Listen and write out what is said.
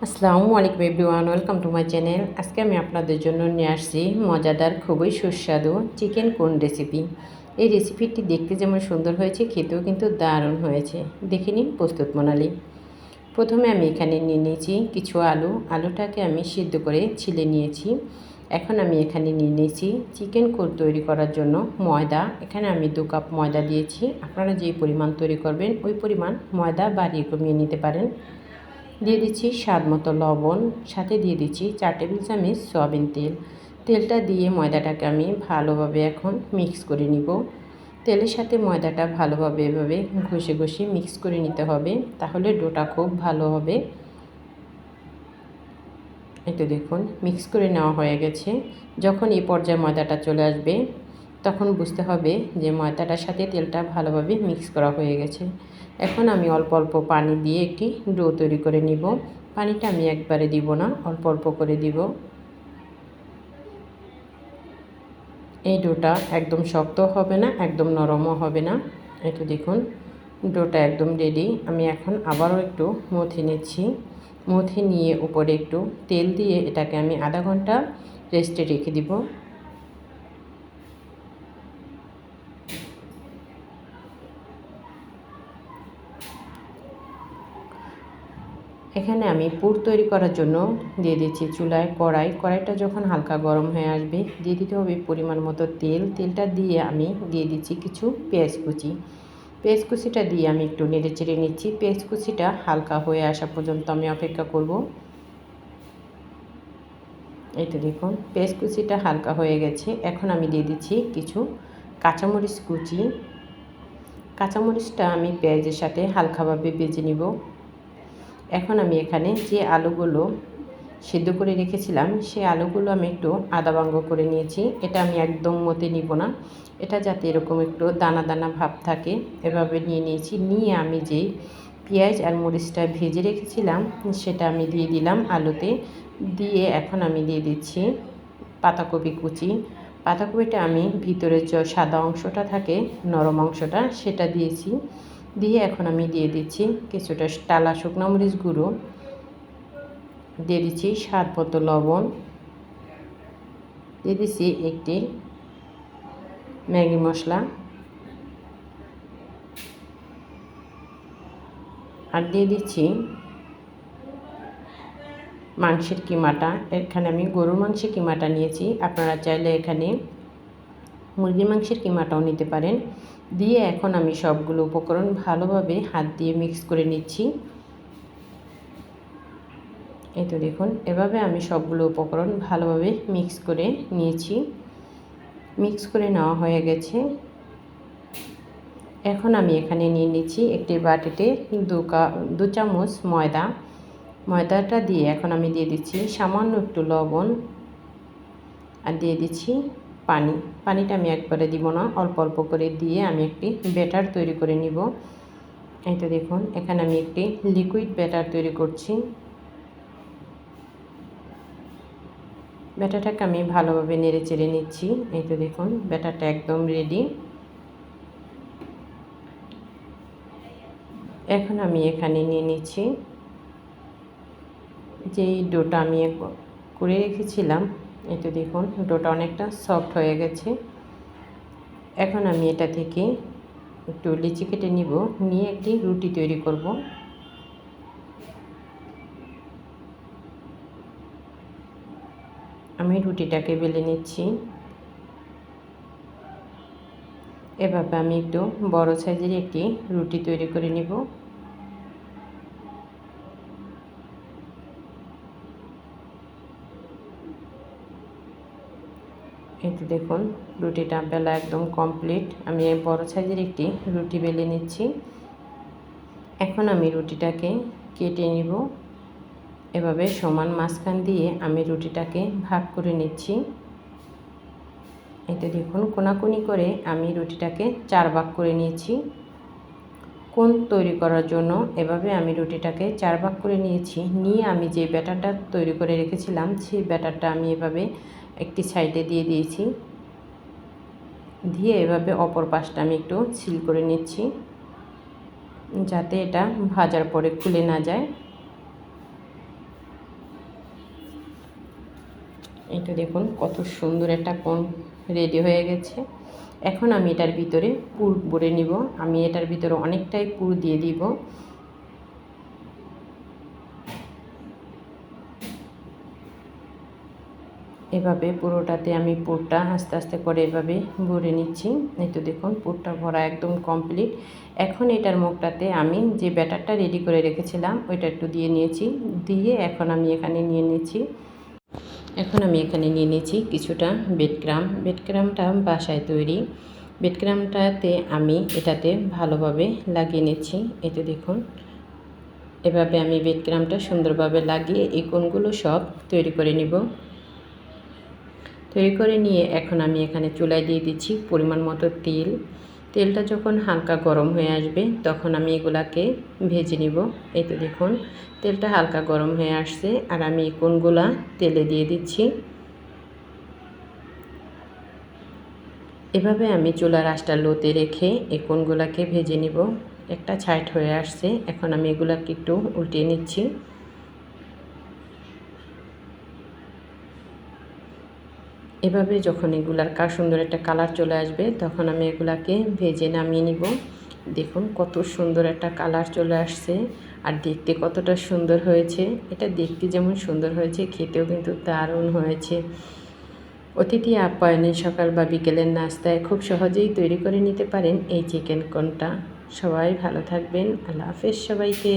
আসসালামু আলাইকুম everyone, welcome to my channel. আজকে আমি আপনাদের জন্য নিয়ে আসছি মজাদার, খুবই সুস্বাদু চিকেন কোন রেসিপি। এই রেসিপিটি দেখতে যেমন সুন্দর হয়েছে, খেতেও কিন্তু দারুণ হয়েছে। দেখে নিন প্রস্তুত প্রণালী। প্রথমে আমি এখানে নিয়ে নিয়েছি কিছু আলুটাকে আমি সিদ্ধ করে ছিলে নিয়েছি। এখন আমি এখানে নিয়ে নিয়েছি চিকেন কোন তৈরি করার জন্য ময়দা। এখানে আমি 2 কাপ ময়দা দিয়েছি। আপনারা যে পরিমাণ তৈরি করবেন ওই পরিমাণ ময়দা বাড়িয়ে কমিয়ে নিতে পারেন। দিয়ে দিচ্ছি স্বাদ মতো লবণ, সাথে দিয়ে দিচ্ছি 4 টেবিল চামচ সয়াবিন তেল। তেলটা দিয়ে ময়দাটাকে আমি ভালোভাবে এখন মিক্স করে নিব। তেলের সাথে ময়দাটা ভালোভাবে এভাবে ঘষে ঘষে মিক্স করে নিতে হবে, তাহলে ডোটা খুব ভালো হবে। এই তো দেখুন মিক্স করে নেওয়া হয়ে গেছে। যখন এই পর্যায়ে ময়দাটা চলে আসবে তখন বুঝতে হবে যে ময়দাটার সাথে তেলটা ভালোভাবে মিক্স করা হয়ে গেছে। এখন আমি অল্প অল্প পানি দিয়ে একটি ডো তৈরি করে নিব। পানিটা আমি একবারে দিব না, অল্প অল্প করে দিব। এই ডোটা একদম শক্ত হবে না, একদম নরমও হবে না। এই তো দেখুন ডোটা একদম রেডি। আমি এখন আবারও একটু মথে নিচ্ছি। মথে নিয়ে উপরে একটু তেল দিয়ে এটাকে আমি আধা ঘন্টা রেস্টে রেখে দিব। এখানে আমি পুর তৈরি করার জন্য দিয়ে দিচ্ছি চুলায় কড়াইটা যখন হালকা গরম হয়ে আসবে দিয়ে দিতে হবে পরিমাণ মতো তেল। তেলটা দিয়ে আমি দিয়ে দিচ্ছি কিছু পেঁয়াজ কুচি। পেঁয়াজ কুচিটা দিয়ে আমি একটু নেড়ে চেড়ে নিচ্ছি। পেঁয়াজ কুচিটা হালকা হয়ে আসা পর্যন্ত আমি অপেক্ষা করব। এই তো দেখুন পেঁয়াজ কুচিটা হালকা হয়ে গেছে। এখন আমি দিয়ে দিচ্ছি কিছু কাঁচামরিচ কুচি। কাঁচামরিচটা আমি পেঁয়াজের সাথে হালকাভাবে ভেজে নিব। এখন আমি এখানে যে আলুগুলো সিদ্ধ করে রেখেছিলাম সেই আলুগুলো আমি একটু আধা ভাঙ্গ করে নিয়েছি। এটা আমি একদম মতে নিব না, এটা যাতে এরকম একটু দানা দানা ভাব থাকে এভাবে নিয়ে নিয়েছি। নিয়ে আমি যেই পেঁয়াজ আর মরিচটা ভেজে রেখেছিলাম সেটা আমি দিয়ে দিলাম আলুতে। দিয়ে এখন আমি দিয়ে দিচ্ছি পাতাকপি কুচি। পাতাকপিটা আমি ভিতরের যে সাদা অংশটা থাকে, নরম অংশটা, সেটা দিয়েছি। দিয়ে এখন আমি দিয়ে দিচ্ছি কিছুটা টালা শুকনো মরিচ গুঁড়ো, দিয়ে দিচ্ছি স্বাদ মতো লবণ, দিয়ে দিচ্ছি একটি ম্যাগি মশলা, আর দিয়ে দিচ্ছি মাংসের কিমাটা। এখানে আমি গরুর মাংসের কিমাটা নিয়েছি, আপনারা চাইলে এখানে মুরগির মাংসের কিমাটাও নিতে পারেন। দিয়ে এখন আমি সবগুলো উপকরণ ভালোভাবে হাত দিয়ে মিক্স করে নিচ্ছি। এই তো দেখুন এভাবে আমি সবগুলো উপকরণ ভালোভাবে মিক্স করে নিয়েছি। মিক্স করে নেওয়া হয়ে গেছে। এখন আমি এখানে নিয়ে নিচ্ছি একটি বাটিতে 2 চামচ ময়দাটা দিয়ে এখন আমি দিয়ে দিচ্ছি সামান্য একটু লবণ, আর দিয়ে দিচ্ছি পানিটা আমি একবারে দিব না, অল্প অল্প করে দিয়ে আমি একটি ব্যাটার তৈরি করে নিব। এই তো দেখুন এখানে আমি একটি লিকুইড ব্যাটার তৈরি করছি। ব্যাটারটাকে আমি ভালোভাবে নেড়ে চেড়ে নিচ্ছি। এই তো দেখুন ব্যাটারটা একদম রেডি। এখন আমি এখানে নিয়ে নিচ্ছি যেই ডোটা আমি করে রেখেছিলাম। এই তো দেখুন ডোটা অনেকটা সফট হয়ে গেছে। এখন আমি এটা থেকে একটু লিচি কেটে নিব, নিয়ে একটি রুটি তৈরি করব। আমি রুটিটাকে বেলে নিচ্ছি। এভাবে আমি একটু বড় সাইজের একটি রুটি তৈরি করে নিব। এই তো দেখুন রুটিটা বেলা একদম কমপ্লিট। আমি বড় সাইজের একটি রুটি বেলে নিচ্ছি। এখন আমি রুটিটাকে কেটে নিব। এভাবে সমান মাঝখান দিয়ে আমি রুটিটাকে ভাগ করে নিচ্ছি। এই তো দেখুন কোনাকুনি করে আমি রুটিটাকে 4 ভাগ করে নিয়েছি। কোন তৈরি করার জন্য এভাবে আমি রুটিটাকে 4 ভাগ করে নিয়েছি। নিয়ে আমি যে ব্যাটারটা তৈরি করে রেখেছিলাম সেই ব্যাটারটা আমি এভাবে একটি সাইডে দিয়ে দিয়েছি। দিয়ে এভাবে অপর পাশটা আমি একটু সিল করে নিচ্ছি, যাতে এটা ভাজার পরে খুলে না যায়। এটা দেখুন কত সুন্দর একটা কোণ রেডি হয়ে গেছে। এখন আমি এটার ভিতরে পুর ভরে নিব। আমি এটার ভিতরে অনেকটাই পুর দিয়ে দিব। এভাবে পুরোটাতে আমি পুরটা আস্তে আস্তে করে এভাবে ভরে নিচ্ছি। এই তো দেখুন পুরটা ভরা একদম কমপ্লিট। এখন এটার মুখটাতে আমি যে ব্যাটারটা রেডি করে রেখেছিলাম ওইটা একটু দিয়ে নিয়েছি। দিয়ে এখন আমি এখানে নিয়ে নিয়েছি কিছুটা বেডক্রাম। বেডক্রামটা বাসায় তৈরি। বেডক্রামটাতে আমি এটাতে ভালোভাবে লাগিয়ে নিচ্ছি। এই তো দেখুন এভাবে আমি বেডক্রামটা সুন্দরভাবে লাগিয়ে এই কোণগুলো সব তৈরি করে নিব। তৈরি করে নিয়ে এখন আমি এখানে চুলায় দিয়ে দিচ্ছি পরিমাণ মতো তেল। তেলটা যখন হালকা গরম হয়ে আসবে তখন আমি এগুলাকে ভেজে নিব। এই তো দেখুন তেলটা হালকা গরম হয়ে আসছে আর আমি এই কোণগুলা তেলে দিয়ে দিচ্ছি। এভাবে আমি চুলার আঁচটা লোতে রেখে এই কোণগুলাকে ভেজে নিব। একটা সাইড হয়ে আসছে, এখন আমি এগুলাকে একটু উল্টিয়ে নিচ্ছি। এভাবে যখন এগুলার সুন্দর একটা কালার চলে আসবে তখন আমি এগুলাকে ভেজে নামিয়ে নিব। দেখুন কত সুন্দর একটা কালার চলে আসছে আর দেখতে কতটা সুন্দর হয়েছে। এটা দেখতে যেমন সুন্দর হয়েছে খেতেও কিন্তু দারুণ হয়েছে। অতিথি আপ্যায়নে সকাল বা বিকেলের নাস্তায় খুব সহজেই তৈরি করে নিতে পারেন এই চিকেন কোণটা। সবাই ভালো থাকবেন। আল্লাহ হাফেজ সবাইকে।